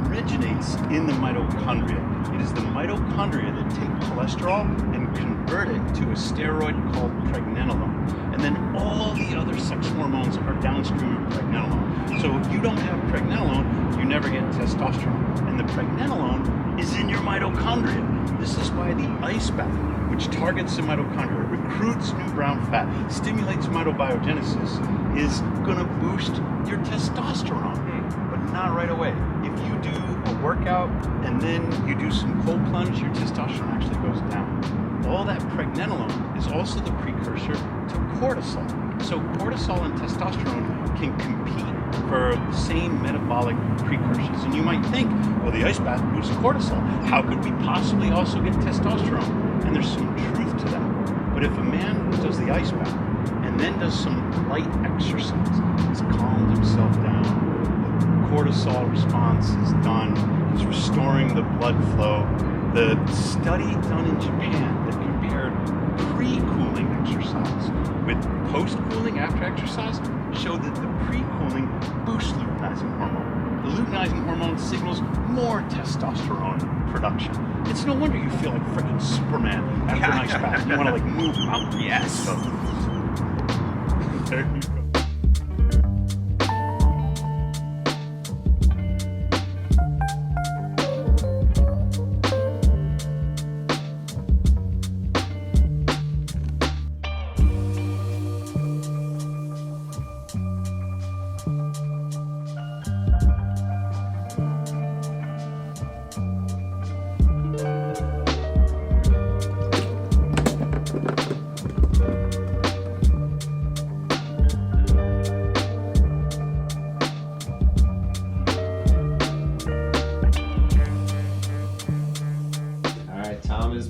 originates in the mitochondria. It is the mitochondria that take cholesterol and convert it to a steroid called pregnenolone. And then all the other sex hormones are downstream of pregnenolone. So if you don't have pregnenolone, you never get testosterone. And the pregnenolone is in your mitochondria. This is why the ice bath, which targets the mitochondria, recruits new brown fat, stimulates mitobiogenesis, is gonna boost your testosterone, but not right away. If you do a workout and then you do some cold plunge, your testosterone actually goes down. All that pregnenolone is also the precursor to cortisol. So cortisol and testosterone can compete for the same metabolic precursors. And you might think, well, the ice bath boosts cortisol. How could we possibly also get testosterone? And there's some truth to that. But if a man does the ice bath and then does some light exercise, has calmed himself down, the cortisol response is done, he's restoring the blood flow. The study done in Japan that compared pre-cooling exercise with post-cooling after exercise showed that the pre-cooling boosts luteinizing hormone. The luteinizing hormone signals more testosterone production. It's no wonder you feel like freaking Superman after an ice bath. You want to like move mountains. Yes. So, there you go.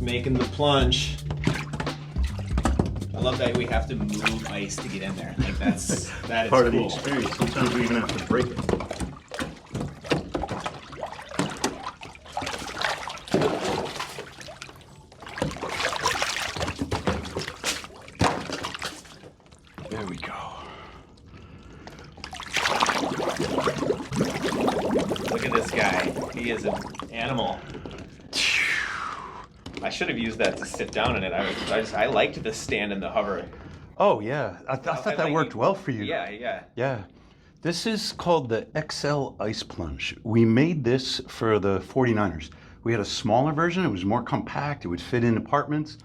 Making the plunge. I love that we have to move ice to get in there. Like that is Part of the cool. experience. Sometimes we even have to break it. There we go. Look at this guy. He is an animal. I should have used that to sit down in it. I liked the stand and the hover. Oh yeah, I thought that like worked well for you. Yeah. Yeah. This is called the XL Ice Plunge. We made this for the 49ers. We had a smaller version. It was more compact. It would fit in apartments,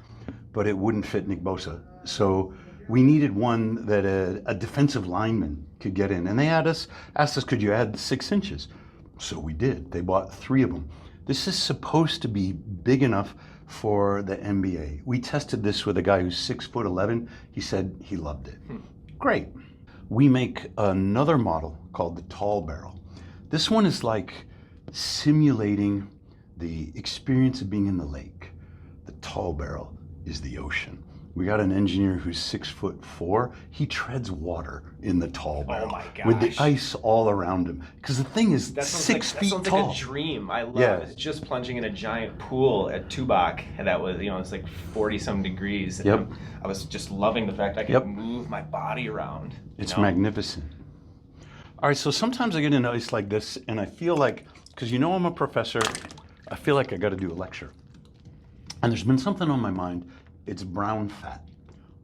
but it wouldn't fit Nick Bosa. So we needed one that a defensive lineman could get in. And they asked us, could you add 6 inches? So we did. They bought 3 of them. This is supposed to be big enough for the NBA. We tested this with a guy who's 6'11". He said he loved it. Great. We make another model called the tall barrel. This one is like simulating the experience of being in the lake. The tall barrel is the ocean. We got an engineer who's 6'4". He treads water in the tall barrel. Oh my gosh. With the ice all around him. Because the thing is That 6 feet sounds tall. like a dream. I love Yeah. it. Just plunging in a giant pool at Tubac, and that was, it's like 40-some degrees. And Yep. I was just loving the fact I could Yep. move my body around. It's magnificent. All right, so sometimes I get into ice like this, and I feel like, because I'm a professor, I feel like I got to do a lecture. And there's been something on my mind. It's brown fat.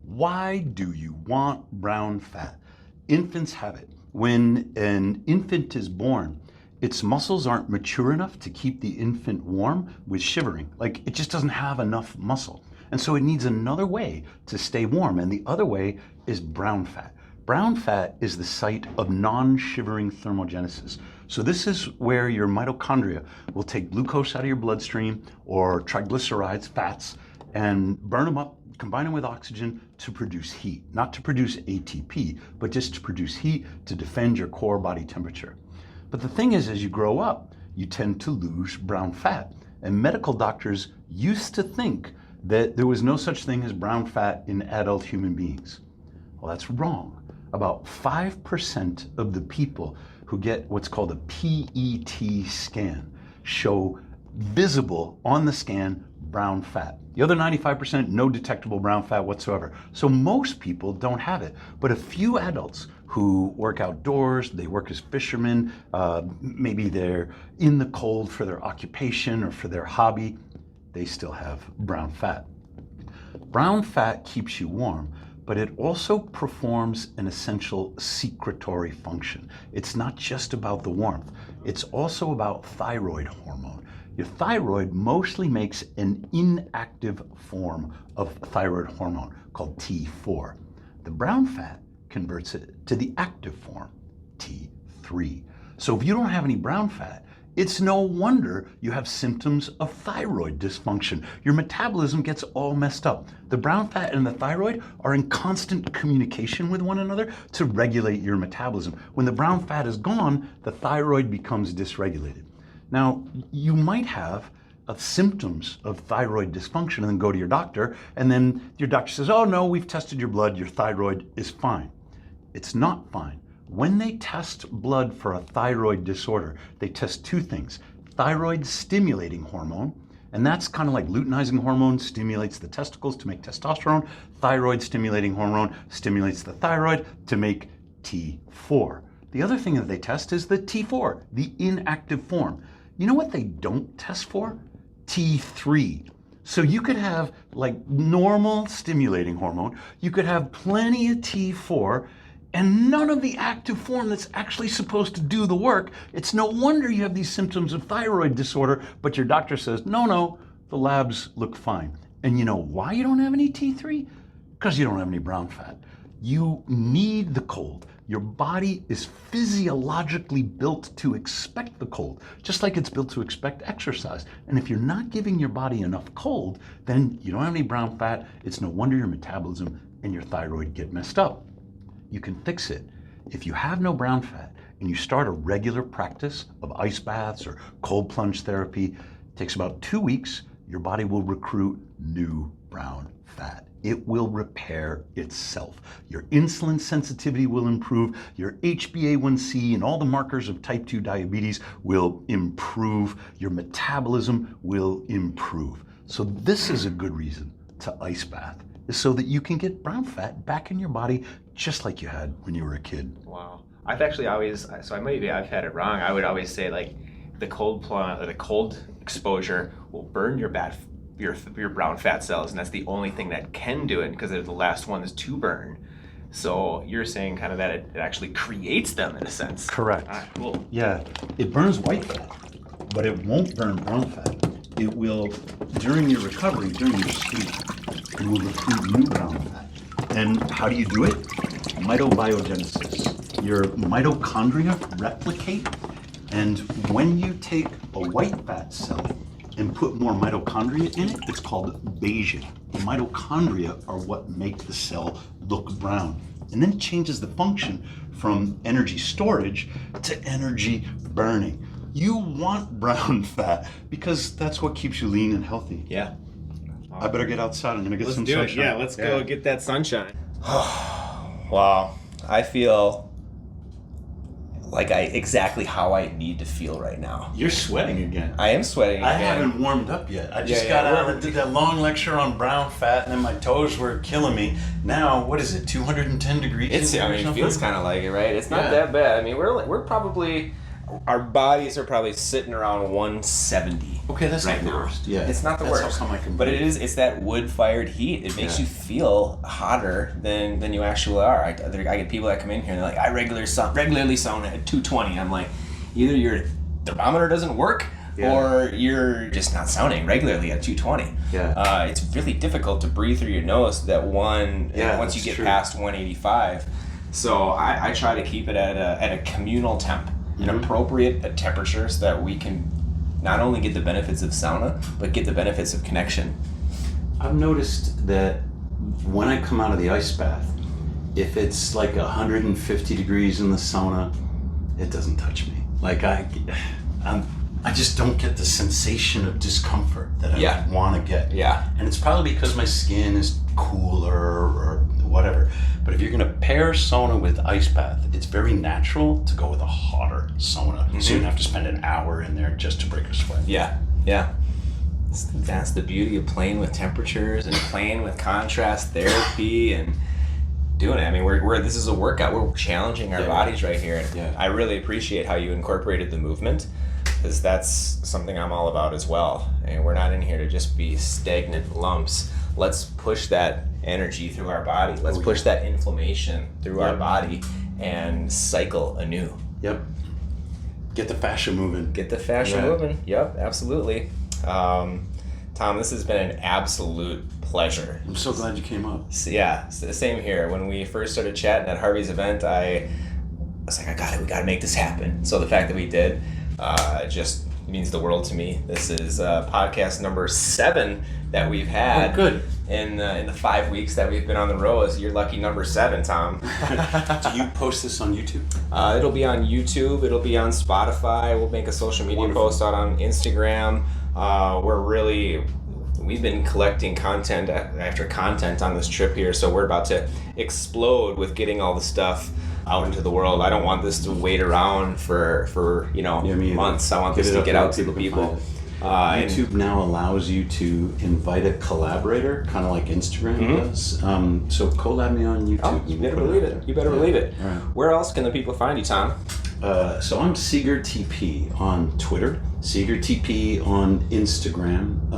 Why do you want brown fat? Infants have it. When an infant is born, its muscles aren't mature enough to keep the infant warm with shivering. Like, it just doesn't have enough muscle. And so it needs another way to stay warm. And the other way is brown fat. Brown fat is the site of non-shivering thermogenesis. So this is where your mitochondria will take glucose out of your bloodstream or triglycerides, fats, and burn them up, combine them with oxygen to produce heat. Not to produce ATP, but just to produce heat to defend your core body temperature. But the thing is, as you grow up, you tend to lose brown fat. And medical doctors used to think that there was no such thing as brown fat in adult human beings. Well, that's wrong. About 5% of the people who get what's called a PET scan show visible on the scan brown fat. The other 95%, no detectable brown fat whatsoever. So most people don't have it. But a few adults who work outdoors, they work as fishermen, maybe they're in the cold for their occupation or for their hobby, they still have brown fat. Brown fat keeps you warm, but it also performs an essential secretory function. It's not just about the warmth. It's also about thyroid hormone. Your thyroid mostly makes an inactive form of thyroid hormone called T4. The brown fat converts it to the active form, T3. So if you don't have any brown fat, it's no wonder you have symptoms of thyroid dysfunction. Your metabolism gets all messed up. The brown fat and the thyroid are in constant communication with one another to regulate your metabolism. When the brown fat is gone, the thyroid becomes dysregulated. Now, you might have symptoms of thyroid dysfunction and then go to your doctor, and then your doctor says, oh no, we've tested your blood, your thyroid is fine. It's not fine. When they test blood for a thyroid disorder, they test 2 things. Thyroid stimulating hormone, and that's kind of like luteinizing hormone stimulates the testicles to make testosterone. Thyroid stimulating hormone stimulates the thyroid to make T4. The other thing that they test is the T4, the inactive form. You know what they don't test for? T3. So you could have like normal stimulating hormone, you could have plenty of T4, and none of the active form that's actually supposed to do the work. It's no wonder you have these symptoms of thyroid disorder, but your doctor says, no, the labs look fine. And you know why you don't have any T3? Because you don't have any brown fat. You need the cold. Your body is physiologically built to expect the cold, just like it's built to expect exercise. And if you're not giving your body enough cold, then you don't have any brown fat. It's no wonder your metabolism and your thyroid get messed up. You can fix it. If you have no brown fat and you start a regular practice of ice baths or cold plunge therapy, it takes about 2 weeks, your body will recruit new brown fat. It will repair itself. Your insulin sensitivity will improve, your HbA1c and all the markers of type 2 diabetes will improve, your metabolism will improve. So this is a good reason to ice bath, is so that you can get brown fat back in your body just like you had when you were a kid. Wow. I've actually always, I've had it wrong. I would always say like the cold exposure will burn your brown fat cells, and that's the only thing that can do it because they're the last ones to burn. So you're saying kind of that it actually creates them in a sense. Correct. Ah, cool. Yeah, it burns white fat, but it won't burn brown fat. It will, during your recovery, during your sleep, it will recruit new brown fat. And how do you do it? Mitobiogenesis. Your mitochondria replicate, and when you take a white fat cell and put more mitochondria in it, it's called Bayesian. The mitochondria are what make the cell look brown. And then it changes the function from energy storage to energy burning. You want brown fat because that's what keeps you lean and healthy. Yeah. I better get outside. I'm gonna get some sunshine. Yeah, let's go get that sunshine. Wow. I feel like exactly how I need to feel right now. You're sweating again. I am sweating I again. haven't warmed up yet. I just Yeah, got out and did that long lecture on brown fat, and then my toes were killing me. Now, what is it, 210 degrees? It feels kind of like it, right? It's not that bad. I mean, we're probably, our bodies are probably sitting around 170. Okay, that's right not the now. worst. Yeah, It's not the that's worst. how come I can But breathe. it's that wood-fired heat. It makes you feel hotter than you actually are. I get people that come in here and they're like, I regularly sauna at 220. I'm like, either your thermometer doesn't work or you're just not sauning regularly at 220. Yeah. It's really difficult to breathe through your nose once you that's get true. past 185. So I try to keep it at a communal temp, an appropriate temperature, so that we can not only get the benefits of sauna, but get the benefits of connection. I've noticed that when I come out of the ice bath, if it's like 150 degrees in the sauna, it doesn't touch me. Like I just don't get the sensation of discomfort that I want to get. Yeah. And it's probably because my skin is cooler or whatever. But if you're going to pair sauna with ice bath, it's very natural to go with a hotter sauna. So you don't have to spend an hour in there just to break a sweat. Yeah. That's the beauty of playing with temperatures and playing with contrast therapy and doing it. I mean, this is a workout. We're challenging our bodies right here. And I really appreciate how you incorporated the movement, because that's something I'm all about as well. And we're not in here to just be stagnant lumps. Let's push that energy through our body. Let's push that inflammation through our body and cycle anew. Yep. Get the fascia moving. Get the fascia moving. Yep, absolutely. Tom, this has been an absolute pleasure. I'm so glad you came up. Yeah, same here. When we first started chatting at Harvey's event, I was like, we got to make this happen. So the fact that we did just means the world to me. This is podcast number 7 that we've had. Oh, good. In the 5 weeks that we've been on the road. You're lucky number 7, Tom. Do you post this on YouTube? It'll be on YouTube. It'll be on Spotify. We'll make a social media post out on Instagram. We've been collecting content after content on this trip here, so we're about to explode with getting all the stuff out into the world. I don't want this to wait around for months. I want this to get out to the people. YouTube now allows you to invite a collaborator, kind of like Instagram does. So collab me on YouTube. Oh, you better believe it. You better believe it. Right. Where else can the people find you, Tom? So I'm Seager TP on Twitter, Seager TP on Instagram.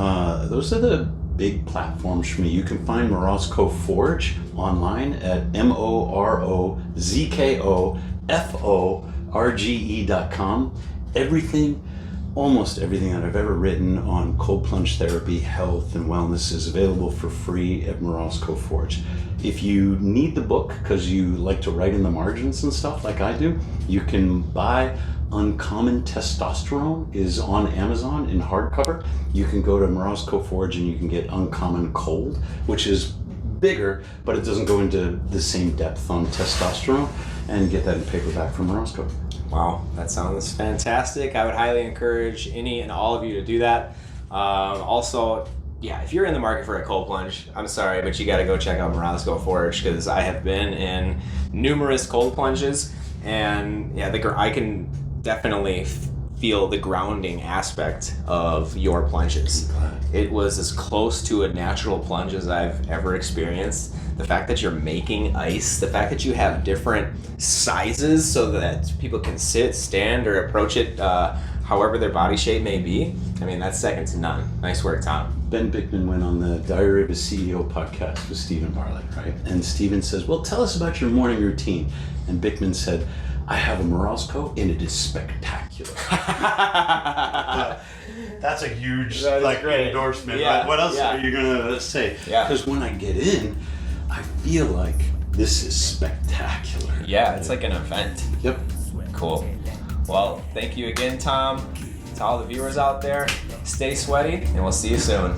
Those are the big platforms for me. You can find Morozko Forge online at MOROZKOFORGE.com. Almost everything that I've ever written on cold plunge therapy, health, and wellness is available for free at Morozko Forge. If you need the book because you like to write in the margins and stuff like I do, you can buy Uncommon Testosterone is on Amazon in hardcover. You can go to Morozko Forge and you can get Uncommon Cold, which is bigger, but it doesn't go into the same depth on testosterone, and get that in paperback from Morozko. Wow, that sounds fantastic. I would highly encourage any and all of you to do that. Also, if you're in the market for a cold plunge, I'm sorry, but you got to go check out Morozko Forge, because I have been in numerous cold plunges, and I can definitely feel the grounding aspect of your plunges. It was as close to a natural plunge as I've ever experienced. The fact that you're making ice, the fact that you have different sizes so that people can sit, stand, or approach it however their body shape may be, I mean, that's second to none. Nice work, Tom. Ben Bickman went on the Diary of a CEO podcast with Stephen Bartlett, right? And Stephen says, well, tell us about your morning routine. And Bickman said, I have a Morozko and it is spectacular. That's a huge endorsement. Yeah. Right? What else are you going to say? Yeah. Because when I get in, I feel like this is spectacular. Yeah, it's like an event. Yep. Cool. Well, thank you again, Tom. To all the viewers out there, stay sweaty, and we'll see you soon.